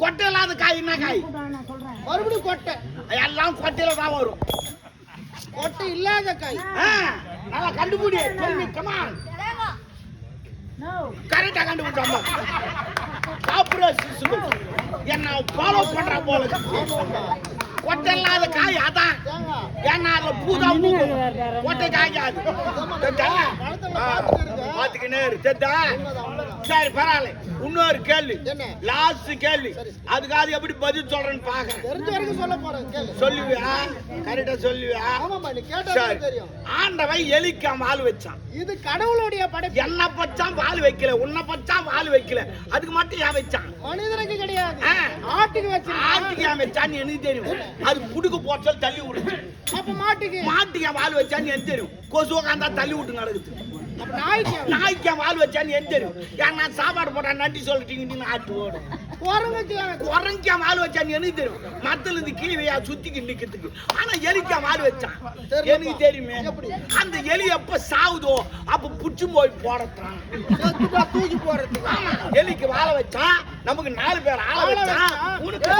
கொட்டை இல்லாத காய் என்ன காய்? மறுபடியும் கொட்டை. எல்லாம் கொட்டையில தான் வரும். கொட்டை இல்லாத காய். நல்லா கண்டுபிடி. சொல்லி கமான். கரெக்டா கண்டுபிடிச்சோம். என்ன ஃபாலோ பண்ற போல கொட்டை இல்லாத காய் அதான். ஏன்னா அதுல பூதான் பூக்கும், கொட்டை காய்க்காது. பாத்துக்கினே தெரியுதா? சரி பரவாயில்ல. இன்னொரு கேள்வி, லாஸ்ட் கேள்வி. அதுக்காக எப்படி பதில் சொல்றேன்னு பாக்குறேன். தெரிஞ்ச வரைக்கும் சொல்ல போறேன். சொல்லுவியா? கரெக்டா சொல்லுவியா? ஆமாமா, நீ கேட்டா தெரியும். ஆண்டவன் எலிக்காம வால் வச்சான். இது கடவுளுடைய படைப்பு. என்ன பச்சான் வால் வைக்கல, உன்னை பச்சான் வால் வைக்கல. அதுக்கு மட்டும் ஏன் வச்சான்? மனிதனுக்கு கிடையாது, ஆட்டுக்கு வச்சான். ஆட்டுக்கு ஏன் வச்சான்னு எனக்கு தெரியும். அது புடுக்கு போட்டால் தள்ளி விடுச்சு. அப்ப மாட்டுக்கு ஏன் வால் வச்சான்னு எனக்கு தெரியும். கொசு உட்காந்தா தள்ளி விட்டு நடக்குது. நாய்க்கு வால் வச்சான்னு எனக்கு தெரியும். ஏன்னா சாப்பாடு போட்டா நன்றி சொல்லிட்டீங்கன்னு ஆட்டு ஓடும். குரங்க வால் வச்சான்னு எனக்கு தெரியும். மத்தல இருந்து கீழே சுத்திக்கு நிக்கிறதுக்கு. ஆனா எலிக்கா வால் வச்சான் எனக்கு தெரியுமே. அந்த எலி எப்ப சாவுதோ அப்ப புடிச்சு போய் போடத்தான், தூக்கி போடுறதுக்கு. எலிக்கு வாழ வச்சா நமக்கு 4 பேர் ஆள வச்சா உனக்கு